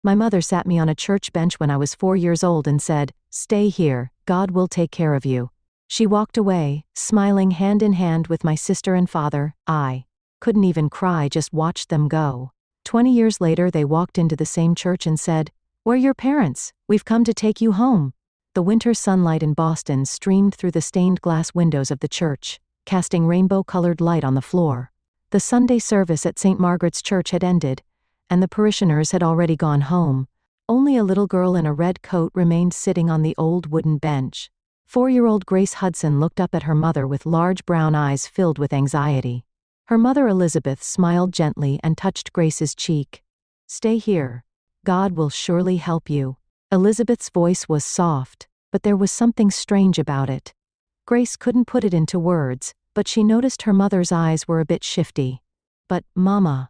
My mother sat me on a church bench when I was 4 years old and said, "Stay here, God will take care of you." She walked away, smiling hand in hand with my sister and father. I couldn't even cry, just watched them go. 20 years later, they walked into the same church and said, "We're your parents. We've come to take you home." The winter sunlight in Boston streamed through the stained glass windows of the church, casting rainbow-colored light on the floor. The Sunday service at St. Margaret's Church had ended, and the parishioners had already gone home. Only a little girl in a red coat remained sitting on the old wooden bench. 4-year-old Grace Hudson looked up at her mother with large brown eyes filled with anxiety. Her mother Elizabeth smiled gently and touched Grace's cheek. "Stay here. God will surely help you." Elizabeth's voice was soft, but there was something strange about it. Grace couldn't put it into words, but she noticed her mother's eyes were a bit shifty. "But, Mama,"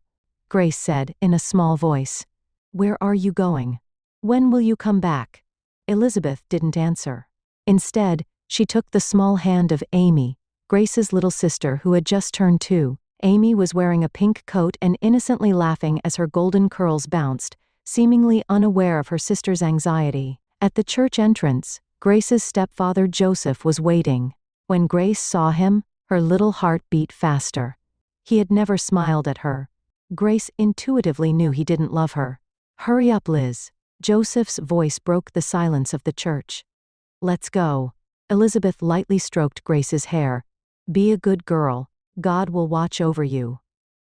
Grace said in a small voice, "where are you going? When will you come back?" Elizabeth didn't answer. Instead, she took the small hand of Amy, Grace's little sister who had just turned 2. Amy was wearing a pink coat and innocently laughing as her golden curls bounced, seemingly unaware of her sister's anxiety. At the church entrance, Grace's stepfather Joseph was waiting. When Grace saw him, her little heart beat faster. He had never smiled at her. Grace intuitively knew he didn't love her. "Hurry up, Liz." Joseph's voice broke the silence of the church. "Let's go." Elizabeth lightly stroked Grace's hair. "Be a good girl. God will watch over you."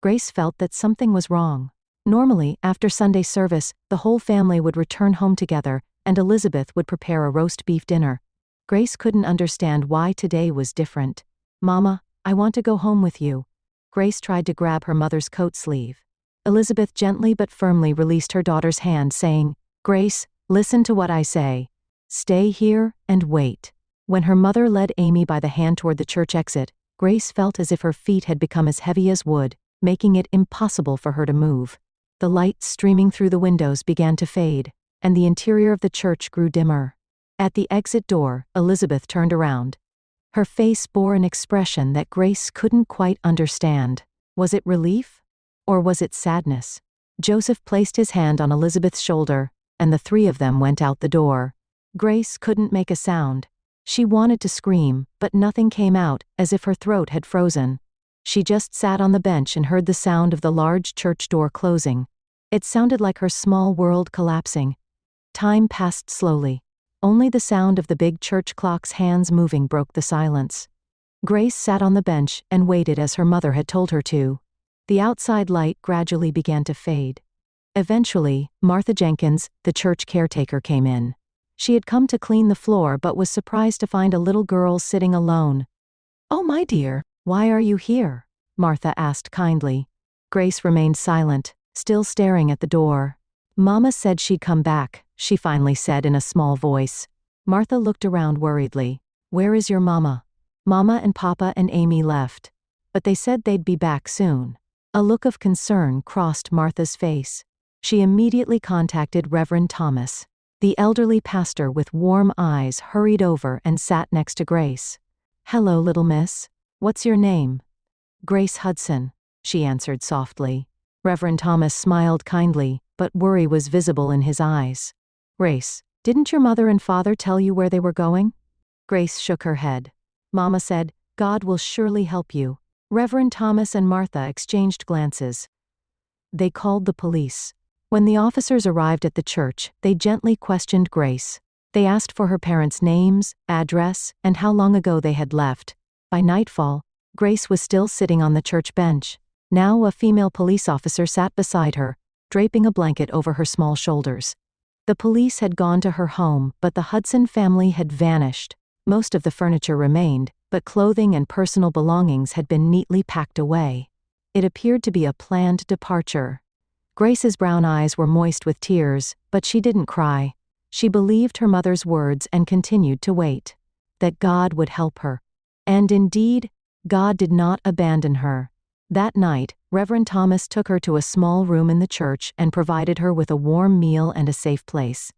Grace felt that something was wrong. Normally, after Sunday service, the whole family would return home together, and Elizabeth would prepare a roast beef dinner. Grace couldn't understand why today was different. "Mama, I want to go home with you." Grace tried to grab her mother's coat sleeve. Elizabeth gently but firmly released her daughter's hand, saying, "Grace, listen to what I say. Stay here and wait." When her mother led Amy by the hand toward the church exit, Grace felt as if her feet had become as heavy as wood, making it impossible for her to move. The light streaming through the windows began to fade, and the interior of the church grew dimmer. At the exit door, Elizabeth turned around. Her face bore an expression that Grace couldn't quite understand. Was it relief? Or was it sadness? Joseph placed his hand on Elizabeth's shoulder, and the three of them went out the door. Grace couldn't make a sound. She wanted to scream, but nothing came out, as if her throat had frozen. She just sat on the bench and heard the sound of the large church door closing. It sounded like her small world collapsing. Time passed slowly. Only the sound of the big church clock's hands moving broke the silence. Grace sat on the bench and waited as her mother had told her to. The outside light gradually began to fade. Eventually, Martha Jenkins, the church caretaker, came in. She had come to clean the floor but was surprised to find a little girl sitting alone. "Oh, my dear, why are you here?" Martha asked kindly. Grace remained silent, still staring at the door. "Mama said she'd come back," she finally said in a small voice. Martha looked around worriedly. "Where is your mama?" "Mama and Papa and Amy left. But they said they'd be back soon." A look of concern crossed Martha's face. She immediately contacted Reverend Thomas. The elderly pastor with warm eyes hurried over and sat next to Grace. "Hello, little miss. What's your name?" "Grace Hudson," she answered softly. Reverend Thomas smiled kindly, but worry was visible in his eyes. "Grace, didn't your mother and father tell you where they were going?" Grace shook her head. "Mama said, God will surely help you." Reverend Thomas and Martha exchanged glances. They called the police. When the officers arrived at the church, they gently questioned Grace. They asked for her parents' names, address, and how long ago they had left. By nightfall, Grace was still sitting on the church bench. Now a female police officer sat beside her, draping a blanket over her small shoulders. The police had gone to her home, but the Hudson family had vanished. Most of the furniture remained, but clothing and personal belongings had been neatly packed away. It appeared to be a planned departure. Grace's brown eyes were moist with tears, but she didn't cry. She believed her mother's words and continued to wait. That God would help her. And indeed, God did not abandon her. That night, Reverend Thomas took her to a small room in the church and provided her with a warm meal and a safe place.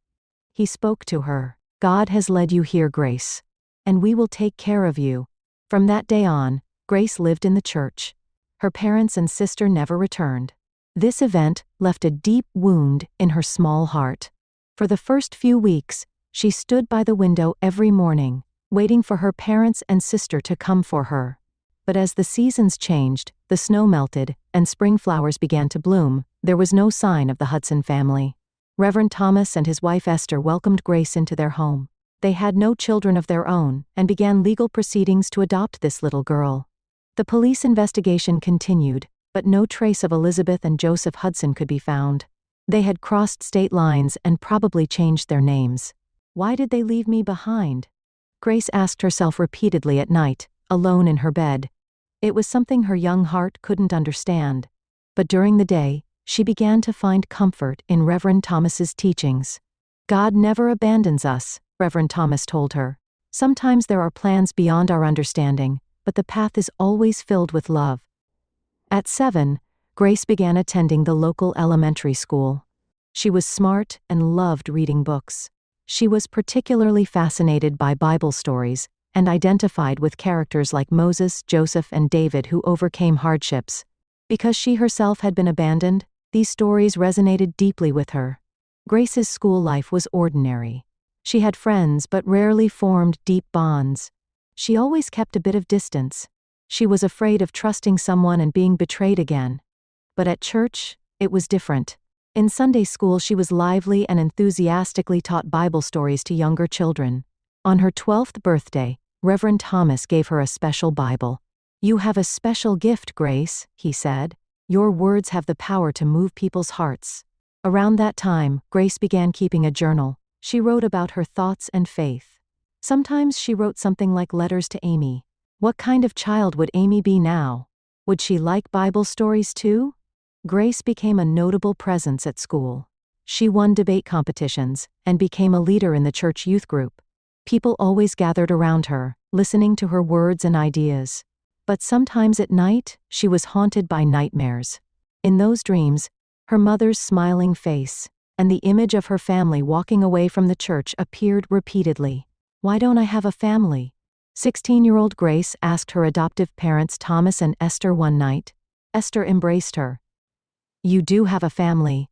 He spoke to her. "God has led you here, Grace. And we will take care of you." From that day on, Grace lived in the church. Her parents and sister never returned. This event left a deep wound in her small heart. For the first few weeks, she stood by the window every morning, waiting for her parents and sister to come for her. But as the seasons changed, the snow melted, and spring flowers began to bloom, there was no sign of the Hudson family. Reverend Thomas and his wife Esther welcomed Grace into their home. They had no children of their own, and began legal proceedings to adopt this little girl. The police investigation continued, but no trace of Elizabeth and Joseph Hudson could be found. They had crossed state lines and probably changed their names. Why did they leave me behind? Grace asked herself repeatedly at night, alone in her bed. It was something her young heart couldn't understand. But during the day, she began to find comfort in Reverend Thomas's teachings. God never abandons us, Reverend Thomas told her. Sometimes there are plans beyond our understanding, but the path is always filled with love. At 7, Grace began attending the local elementary school. She was smart and loved reading books. She was particularly fascinated by Bible stories and identified with characters like Moses, Joseph, and David who overcame hardships. Because she herself had been abandoned, these stories resonated deeply with her. Grace's school life was ordinary. She had friends but rarely formed deep bonds. She always kept a bit of distance. She was afraid of trusting someone and being betrayed again. But at church, it was different. In Sunday school she was lively and enthusiastically taught Bible stories to younger children. On her 12th birthday, Reverend Thomas gave her a special Bible. "You have a special gift, Grace," he said. "Your words have the power to move people's hearts." Around that time, Grace began keeping a journal. She wrote about her thoughts and faith. Sometimes she wrote something like letters to Amy. What kind of child would Amy be now? Would she like Bible stories too? Grace became a notable presence at school. She won debate competitions and became a leader in the church youth group. People always gathered around her, listening to her words and ideas. But sometimes at night, she was haunted by nightmares. In those dreams, her mother's smiling face and the image of her family walking away from the church appeared repeatedly. "Why don't I have a family?" 16-year-old Grace asked her adoptive parents Thomas and Esther one night. Esther embraced her. "You do have a family.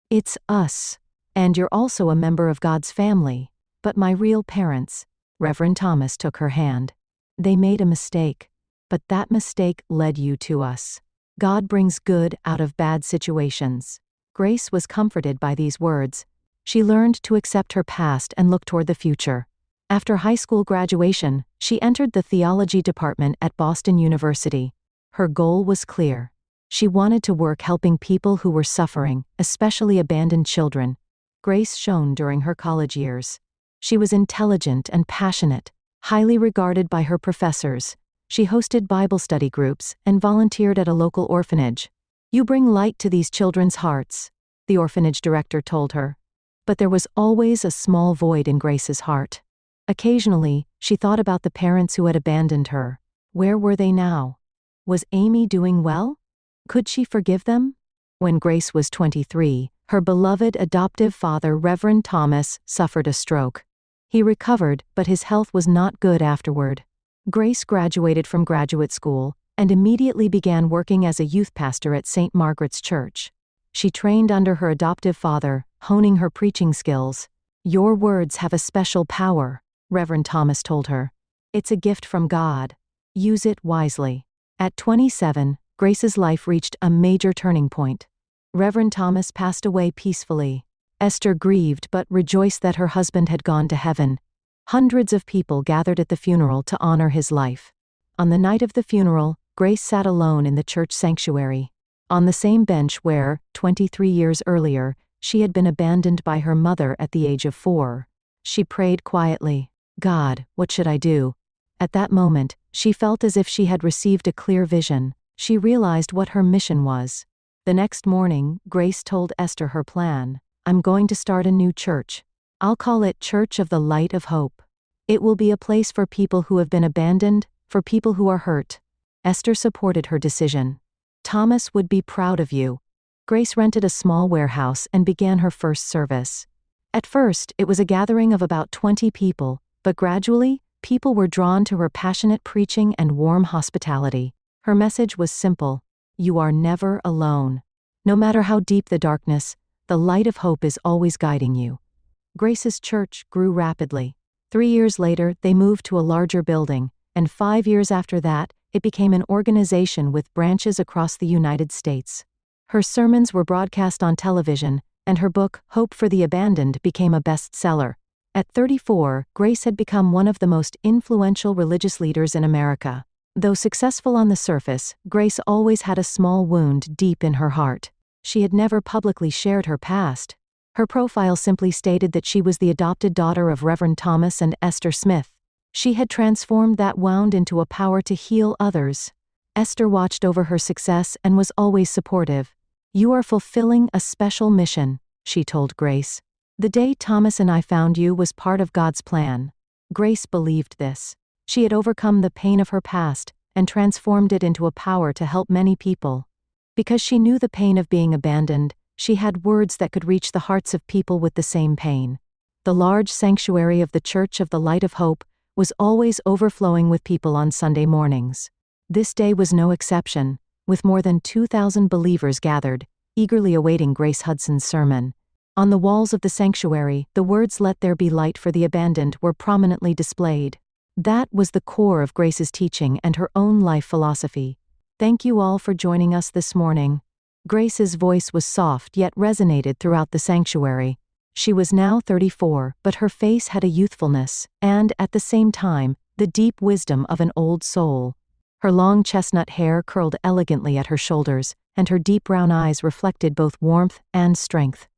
It's us. And you're also a member of God's family. But my real parents," Reverend Thomas took her hand. "They made a mistake. But that mistake led you to us. God brings good out of bad situations." Grace was comforted by these words. She learned to accept her past and look toward the future. After high school graduation, she entered the theology department at Boston University. Her goal was clear. She wanted to work helping people who were suffering, especially abandoned children. Grace shone during her college years. She was intelligent and passionate, highly regarded by her professors. She hosted Bible study groups and volunteered at a local orphanage. "You bring light to these children's hearts," the orphanage director told her. But there was always a small void in Grace's heart. Occasionally, she thought about the parents who had abandoned her. Where were they now? Was Amy doing well? Could she forgive them? When Grace was 23, her beloved adoptive father, Reverend Thomas, suffered a stroke. He recovered, but his health was not good afterward. Grace graduated from graduate school and immediately began working as a youth pastor at St. Margaret's Church. She trained under her adoptive father, honing her preaching skills. "Your words have a special power," Reverend Thomas told her. "It's a gift from God. Use it wisely." At 27, Grace's life reached a major turning point. Reverend Thomas passed away peacefully. Esther grieved but rejoiced that her husband had gone to heaven. Hundreds of people gathered at the funeral to honor his life. On the night of the funeral, Grace sat alone in the church sanctuary. On the same bench where, 23 years earlier, she had been abandoned by her mother at the age of 4. She prayed quietly, "God, what should I do?" At that moment, she felt as if she had received a clear vision. She realized what her mission was. The next morning, Grace told Esther her plan. "I'm going to start a new church. I'll call it Church of the Light of Hope. It will be a place for people who have been abandoned, for people who are hurt." Esther supported her decision. "Thomas would be proud of you." Grace rented a small warehouse and began her first service. At first, it was a gathering of about 20 people, but gradually, people were drawn to her passionate preaching and warm hospitality. Her message was simple: you are never alone. No matter how deep the darkness, the light of hope is always guiding you. Grace's church grew rapidly. 3 years later, they moved to a larger building, and 5 years after that, it became an organization with branches across the United States. Her sermons were broadcast on television, and her book, Hope for the Abandoned, became a bestseller. At 34, Grace had become one of the most influential religious leaders in America. Though successful on the surface, Grace always had a small wound deep in her heart. She had never publicly shared her past. Her profile simply stated that she was the adopted daughter of Reverend Thomas and Esther Smith. She had transformed that wound into a power to heal others. Esther watched over her success and was always supportive. "You are fulfilling a special mission," she told Grace. "The day Thomas and I found you was part of God's plan." Grace believed this. She had overcome the pain of her past and transformed it into a power to help many people. Because she knew the pain of being abandoned, she had words that could reach the hearts of people with the same pain. The large sanctuary of the Church of the Light of Hope was always overflowing with people on Sunday mornings. This day was no exception, with more than 2,000 believers gathered, eagerly awaiting Grace Hudson's sermon. On the walls of the sanctuary, the words "Let there be light for the abandoned" were prominently displayed. That was the core of Grace's teaching and her own life philosophy. Thank you all for joining us this morning. Grace's voice was soft yet resonated throughout the sanctuary. She was now 34, but her face had a youthfulness, and, at the same time, the deep wisdom of an old soul. Her long chestnut hair curled elegantly at her shoulders, and her deep brown eyes reflected both warmth and strength.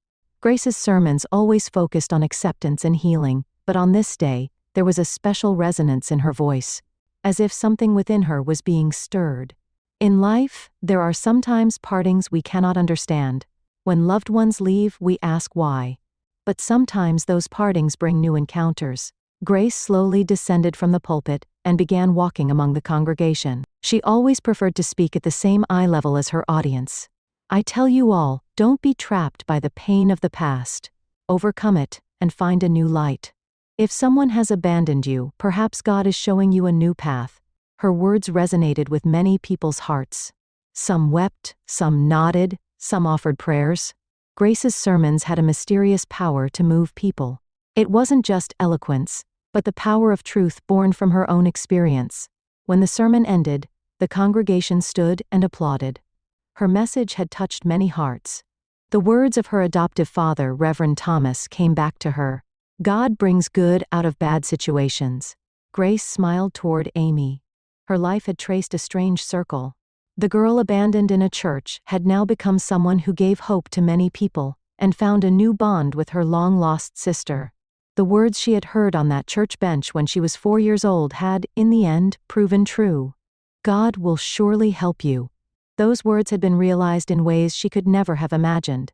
Grace's sermons always focused on acceptance and healing, but on this day, there was a special resonance in her voice, as if something within her was being stirred. In life, there are sometimes partings we cannot understand. When loved ones leave, we ask why. But sometimes those partings bring new encounters. Grace slowly descended from the pulpit and began walking among the congregation. She always preferred to speak at the same eye level as her audience. "I tell you all, don't be trapped by the pain of the past. Overcome it, and find a new light. If someone has abandoned you, perhaps God is showing you a new path." Her words resonated with many people's hearts. Some wept, some nodded, some offered prayers. Grace's sermons had a mysterious power to move people. It wasn't just eloquence, but the power of truth born from her own experience. When the sermon ended, the congregation stood and applauded. Her message had touched many hearts. The words of her adoptive father, Reverend Thomas, came back to her. "God brings good out of bad situations." Grace smiled toward Amy. Her life had traced a strange circle. The girl abandoned in a church had now become someone who gave hope to many people, and found a new bond with her long-lost sister. The words she had heard on that church bench when she was 4 years old had, in the end, proven true. "God will surely help you." Those words had been realized in ways she could never have imagined.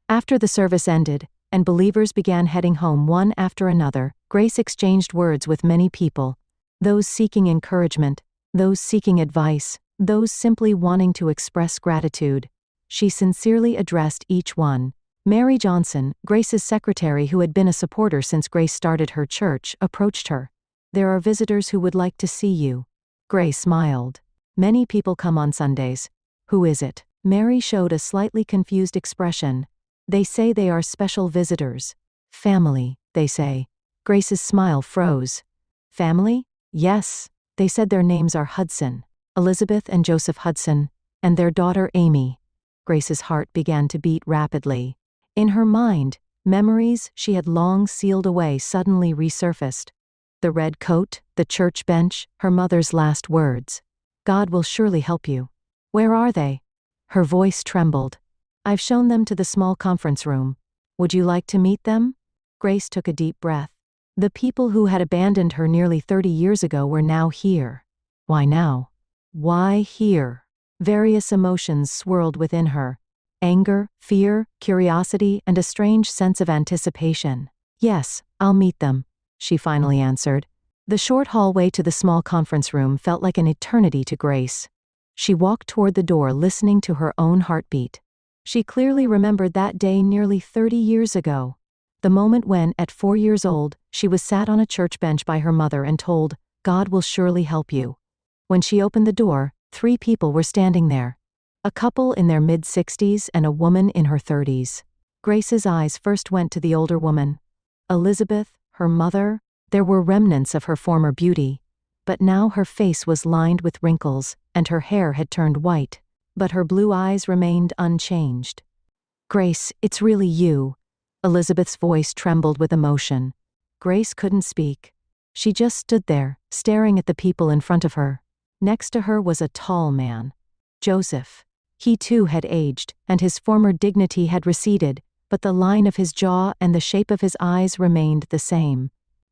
After the service ended, and believers began heading home one after another, Grace exchanged words with many people. Those seeking encouragement, those seeking advice, those simply wanting to express gratitude. She sincerely addressed each one. Mary Johnson, Grace's secretary who had been a supporter since Grace started her church, approached her. "There are visitors who would like to see you." Grace smiled. "Many people come on Sundays. Who is it?" Mary showed a slightly confused expression. "They say they are special visitors. Family, they say." Grace's smile froze. "Family? Yes. They said their names are Hudson, Elizabeth and Joseph Hudson, and their daughter Amy." Grace's heart began to beat rapidly. In her mind, memories she had long sealed away suddenly resurfaced. The red coat, the church bench, her mother's last words. "God will surely help you." "Where are they?" Her voice trembled. "I've shown them to the small conference room. Would you like to meet them?" Grace took a deep breath. The people who had abandoned her nearly 30 years ago were now here. Why now? Why here? Various emotions swirled within her. Anger, fear, curiosity, and a strange sense of anticipation. "Yes, I'll meet them," she finally answered. The short hallway to the small conference room felt like an eternity to Grace. She walked toward the door listening to her own heartbeat. She clearly remembered that day nearly 30 years ago. The moment when, at 4 years old, she was sat on a church bench by her mother and told, "God will surely help you." When she opened the door, 3 people were standing there. A couple in their mid-60s and a woman in her 30s. Grace's eyes first went to the older woman. Elizabeth, her mother. There were remnants of her former beauty, but now her face was lined with wrinkles, and her hair had turned white, but her blue eyes remained unchanged. "Grace, it's really you." Elizabeth's voice trembled with emotion. Grace couldn't speak. She just stood there, staring at the people in front of her. Next to her was a tall man. Joseph. He too had aged, and his former dignity had receded, but the line of his jaw and the shape of his eyes remained the same.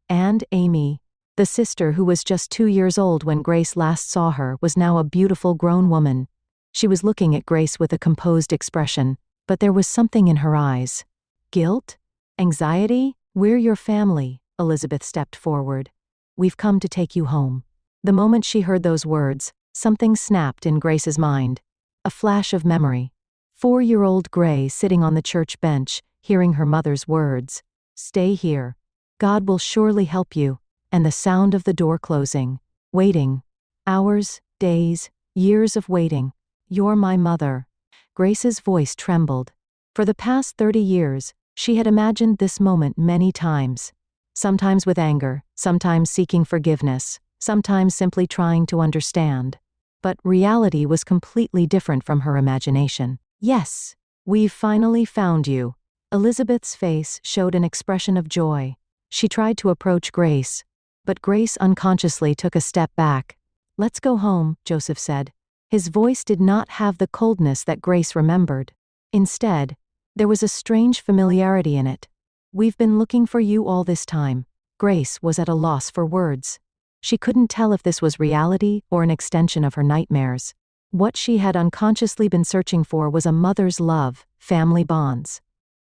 And Amy, the sister who was just 2 years old when Grace last saw her, was now a beautiful grown woman. She was looking at Grace with a composed expression, but there was something in her eyes. Guilt? Anxiety? "We're your family," Elizabeth stepped forward. "We've come to take you home." The moment she heard those words, something snapped in Grace's mind. A flash of memory. 4-year-old Grace sitting on the church bench, hearing her mother's words. "Stay here. God will surely help you," and the sound of the door closing. Waiting. Hours, days, years of waiting. "You're my mother." Grace's voice trembled. For the past 30 years, she had imagined this moment many times. Sometimes with anger, sometimes seeking forgiveness, sometimes simply trying to understand. But reality was completely different from her imagination. "Yes, we've finally found you." Elizabeth's face showed an expression of joy. She tried to approach Grace, but Grace unconsciously took a step back. "Let's go home," Joseph said. His voice did not have the coldness that Grace remembered. Instead, there was a strange familiarity in it. "We've been looking for you all this time." Grace was at a loss for words. She couldn't tell if this was reality or an extension of her nightmares. What she had unconsciously been searching for was a mother's love, family bonds.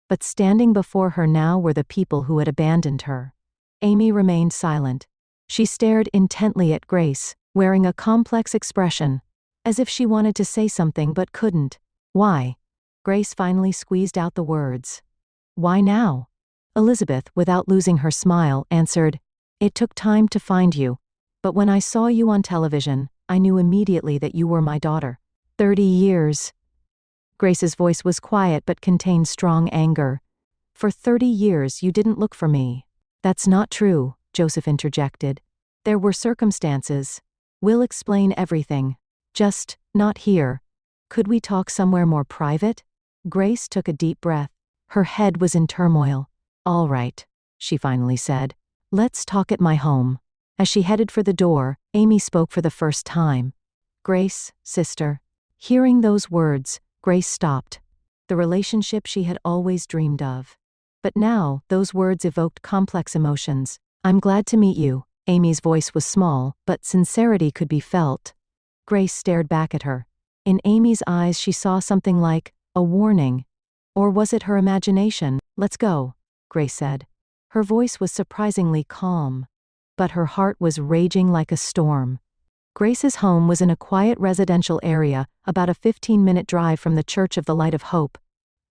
But standing before her now were the people who had abandoned her. Amy remained silent. She stared intently at Grace, wearing a complex expression, as if she wanted to say something but couldn't. "Why?" Grace finally squeezed out the words. "Why now?" Elizabeth, without losing her smile, answered, "It took time to find you. But when I saw you on television, I knew immediately that you were my daughter. 30 years." Grace's voice was quiet but contained strong anger. "For 30 years you didn't look for me." "That's not true," Joseph interjected. "There were circumstances. We'll explain everything. Just, not here. Could we talk somewhere more private?" Grace took a deep breath. Her head was in turmoil. "All right," she finally said. "Let's talk at my home." As she headed for the door, Amy spoke for the first time. "Grace, sister." Hearing those words, Grace stopped. The relationship she had always dreamed of. But now, those words evoked complex emotions. "I'm glad to meet you." Amy's voice was small, but sincerity could be felt. Grace stared back at her. In Amy's eyes she saw something like a warning. Or was it her imagination? "Let's go," Grace said. Her voice was surprisingly calm, but her heart was raging like a storm. Grace's home was in a quiet residential area, about a 15-minute drive from the Church of the Light of Hope.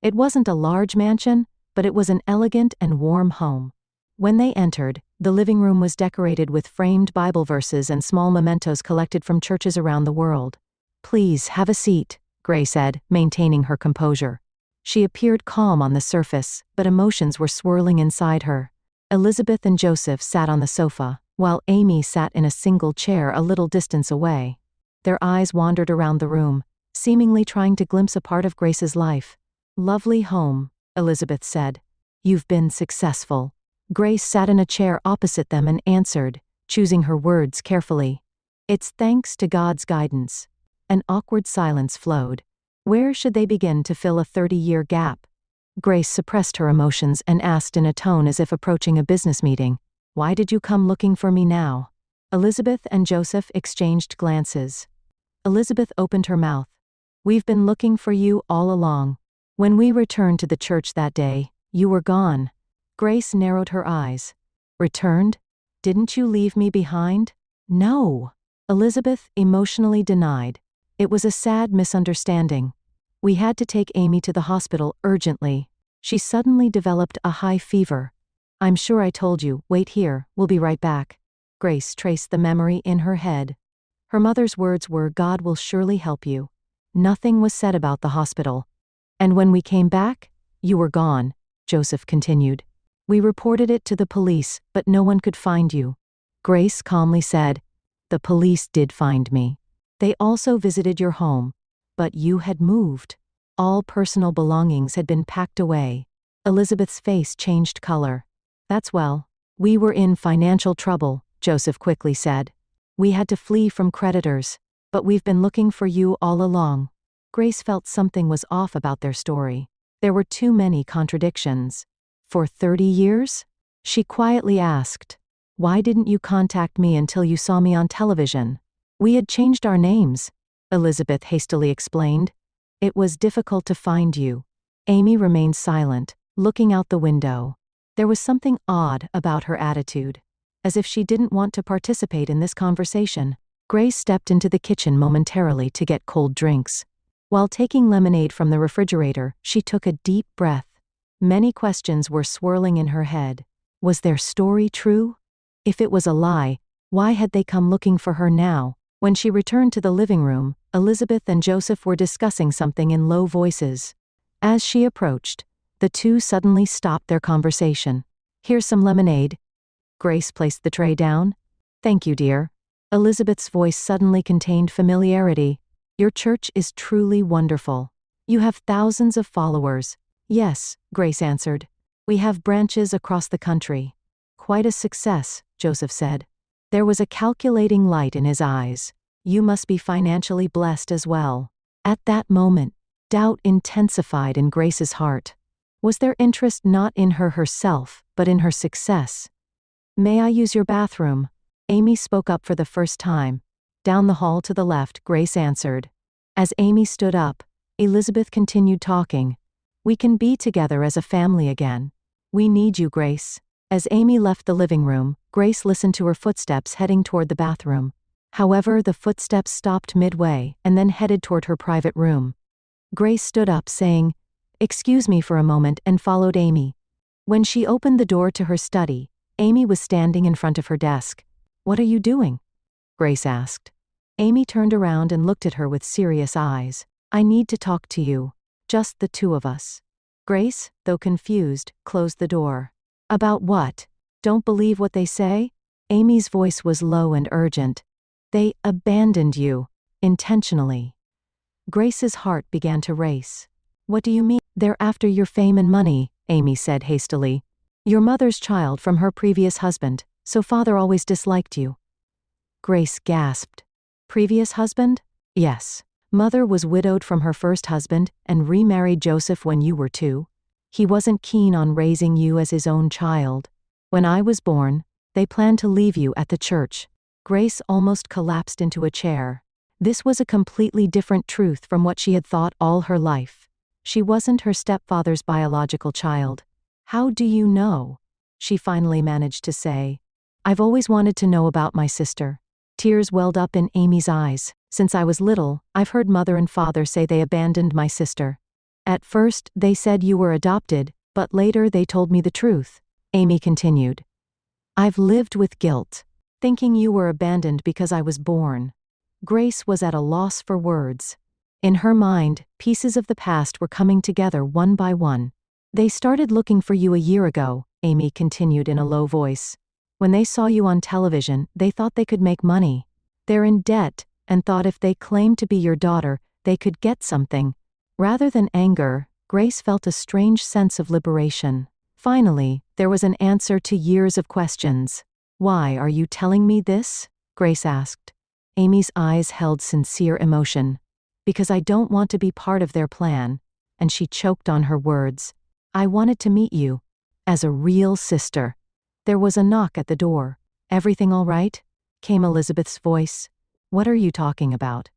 It wasn't a large mansion, but it was an elegant and warm home. When they entered, the living room was decorated with framed Bible verses and small mementos collected from churches around the world. "Please, have a seat," Grace said, maintaining her composure. She appeared calm on the surface, but emotions were swirling inside her. Elizabeth and Joseph sat on the sofa, while Amy sat in a single chair a little distance away. Their eyes wandered around the room, seemingly trying to glimpse a part of Grace's life. "Lovely home," Elizabeth said. "You've been successful." Grace sat in a chair opposite them and answered, choosing her words carefully. "It's thanks to God's guidance." An awkward silence flowed. Where should they begin to fill a 30-year gap? Grace suppressed her emotions and asked in a tone as if approaching a business meeting, "Why did you come looking for me now?" Elizabeth and Joseph exchanged glances. Elizabeth opened her mouth. "We've been looking for you all along. When we returned to the church that day, you were gone." Grace narrowed her eyes. "Returned? Didn't you leave me behind?" "No," Elizabeth emotionally denied. "It was a sad misunderstanding. We had to take Amy to the hospital urgently. She suddenly developed a high fever. I'm sure I told you, wait here, we'll be right back." Grace traced the memory in her head. Her mother's words were, "God will surely help you." Nothing was said about the hospital. And when we came back, you were gone, Joseph continued. We reported it to the police, but no one could find you. Grace calmly said, the police did find me. They also visited your home. But you had moved. All personal belongings had been packed away. Elizabeth's face changed color. That's well. We were in financial trouble, Joseph quickly said. We had to flee from creditors. But we've been looking for you all along. Grace felt something was off about their story. There were too many contradictions. For 30 years? She quietly asked. Why didn't you contact me until you saw me on television? We had changed our names, Elizabeth hastily explained. It was difficult to find you. Amy remained silent, looking out the window. There was something odd about her attitude, as if she didn't want to participate in this conversation. Grace stepped into the kitchen momentarily to get cold drinks. While taking lemonade from the refrigerator, she took a deep breath. Many questions were swirling in her head. Was their story true? If it was a lie, why had they come looking for her now? When she returned to the living room, Elizabeth and Joseph were discussing something in low voices. As she approached, the two suddenly stopped their conversation. Here's some lemonade. Grace placed the tray down. Thank you, dear. Elizabeth's voice suddenly contained familiarity. Your church is truly wonderful. You have thousands of followers. Yes, Grace answered. We have branches across the country. Quite a success, Joseph said. There was a calculating light in his eyes. You must be financially blessed as well. At that moment, doubt intensified in Grace's heart. Was their interest not in her herself, but in her success? May I use your bathroom? Amy spoke up for the first time. Down the hall to the left, Grace answered. As Amy stood up, Elizabeth continued talking. We can be together as a family again. We need you, Grace. As Amy left the living room, Grace listened to her footsteps heading toward the bathroom. However, the footsteps stopped midway and then headed toward her private room. Grace stood up saying, "Excuse me for a moment," and followed Amy. When she opened the door to her study, Amy was standing in front of her desk. What are you doing? Grace asked. Amy turned around and looked at her with serious eyes. I need to talk to you. Just the two of us. Grace, though confused, closed the door. About what? Don't believe what they say? Amy's voice was low and urgent. They abandoned you. Intentionally. Grace's heart began to race. What do you mean? They're after your fame and money, Amy said hastily. Your mother's child from her previous husband, so father always disliked you. Grace gasped. Previous husband? Yes. Mother was widowed from her first husband and remarried Joseph when you were 2. He wasn't keen on raising you as his own child. When I was born, they planned to leave you at the church. Grace almost collapsed into a chair. This was a completely different truth from what she had thought all her life. She wasn't her stepfather's biological child. How do you know? She finally managed to say. I've always wanted to know about my sister. Tears welled up in Amy's eyes. Since I was little, I've heard mother and father say they abandoned my sister. At first, they said you were adopted, but later they told me the truth. Amy continued. I've lived with guilt, thinking you were abandoned because I was born. Grace was at a loss for words. In her mind, pieces of the past were coming together one by one. They started looking for you a year ago, Amy continued in a low voice. When they saw you on television, they thought they could make money. They're in debt, and thought if they claimed to be your daughter, they could get something. Rather than anger, Grace felt a strange sense of liberation. Finally, there was an answer to years of questions. Why are you telling me this? Grace asked. Amy's eyes held sincere emotion. Because I don't want to be part of their plan. And she choked on her words. I wanted to meet you. As a real sister. There was a knock at the door. Everything all right? Came Elizabeth's voice. What are you talking about?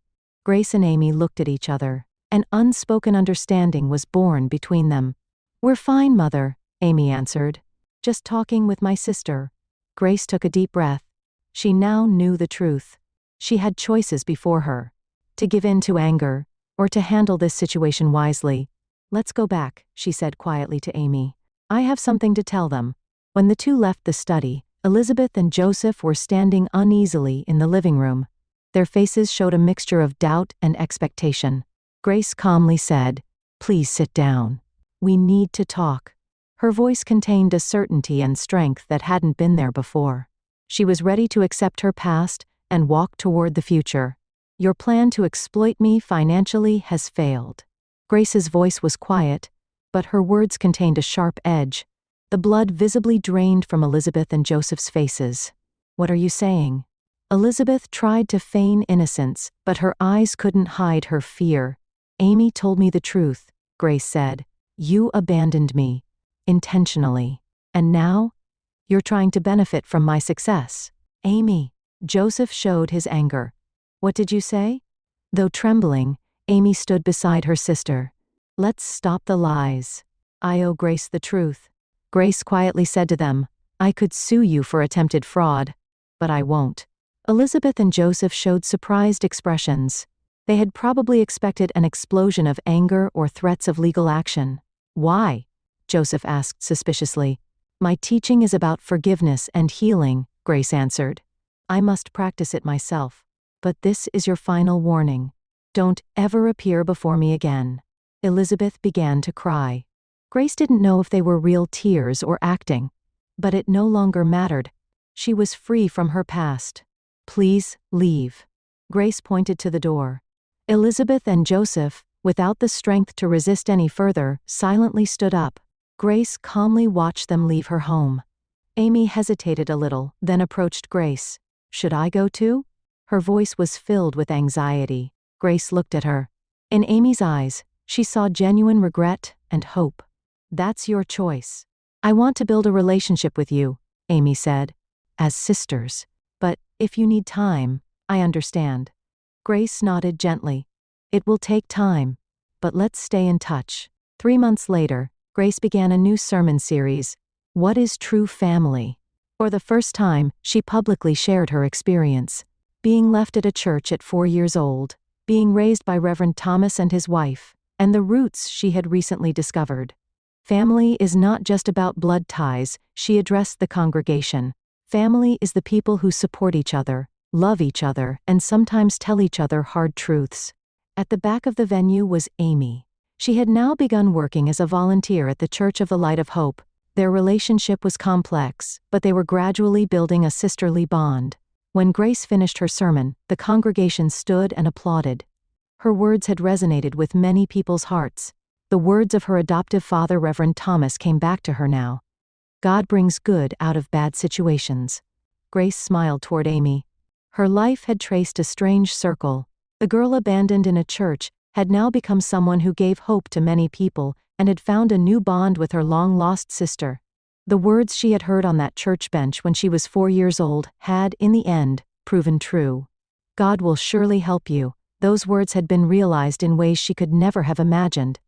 Grace and Amy looked at each other. An unspoken understanding was born between them. We're fine, Mother, Amy answered. Just talking with my sister. Grace took a deep breath. She now knew the truth. She had choices before her. To give in to anger, or to handle this situation wisely. Let's go back, she said quietly to Amy. I have something to tell them. When the two left the study, Elizabeth and Joseph were standing uneasily in the living room. Their faces showed a mixture of doubt and expectation. Grace calmly said, "Please sit down. We need to talk." Her voice contained a certainty and strength that hadn't been there before. She was ready to accept her past and walk toward the future. "Your plan to exploit me financially has failed." Grace's voice was quiet, but her words contained a sharp edge. The blood visibly drained from Elizabeth and Joseph's faces. "What are you saying?" Elizabeth tried to feign innocence, but her eyes couldn't hide her fear. "Amy told me the truth," Grace said. "You abandoned me. Intentionally. And now? You're trying to benefit from my success." "Amy." Joseph showed his anger. "What did you say?" Though trembling, Amy stood beside her sister. "Let's stop the lies. I owe Grace the truth." Grace quietly said to them, "I could sue you for attempted fraud, but I won't." Elizabeth and Joseph showed surprised expressions. They had probably expected an explosion of anger or threats of legal action. "Why?" Joseph asked suspiciously. "My teaching is about forgiveness and healing," Grace answered. "I must practice it myself. But this is your final warning. Don't ever appear before me again." Elizabeth began to cry. Grace didn't know if they were real tears or acting. But it no longer mattered. She was free from her past. "Please, leave." Grace pointed to the door. Elizabeth and Joseph, without the strength to resist any further, silently stood up. Grace calmly watched them leave her home. Amy hesitated a little, then approached Grace. "Should I go too?" Her voice was filled with anxiety. Grace looked at her. In Amy's eyes, she saw genuine regret and hope. "That's your choice. I want to build a relationship with you," Amy said. "As sisters. But, if you need time, I understand." Grace nodded gently. "It will take time. But let's stay in touch." 3 months later, Grace began a new sermon series, "What is True Family?" For the first time, she publicly shared her experience. Being left at a church at 4 years old, being raised by Reverend Thomas and his wife, and the roots she had recently discovered. Family is not just about blood ties, she addressed the congregation. Family is the people who support each other, love each other, and sometimes tell each other hard truths. At the back of the venue was Amy. She had now begun working as a volunteer at the Church of the Light of Hope. Their relationship was complex, but they were gradually building a sisterly bond. When Grace finished her sermon, the congregation stood and applauded. Her words had resonated with many people's hearts. The words of her adoptive father, Reverend Thomas, came back to her now. "God brings good out of bad situations." Grace smiled toward Amy. Her life had traced a strange circle. The girl abandoned in a church had now become someone who gave hope to many people and had found a new bond with her long-lost sister. The words she had heard on that church bench when she was 4 years old had, in the end, proven true. "God will surely help you." Those words had been realized in ways she could never have imagined.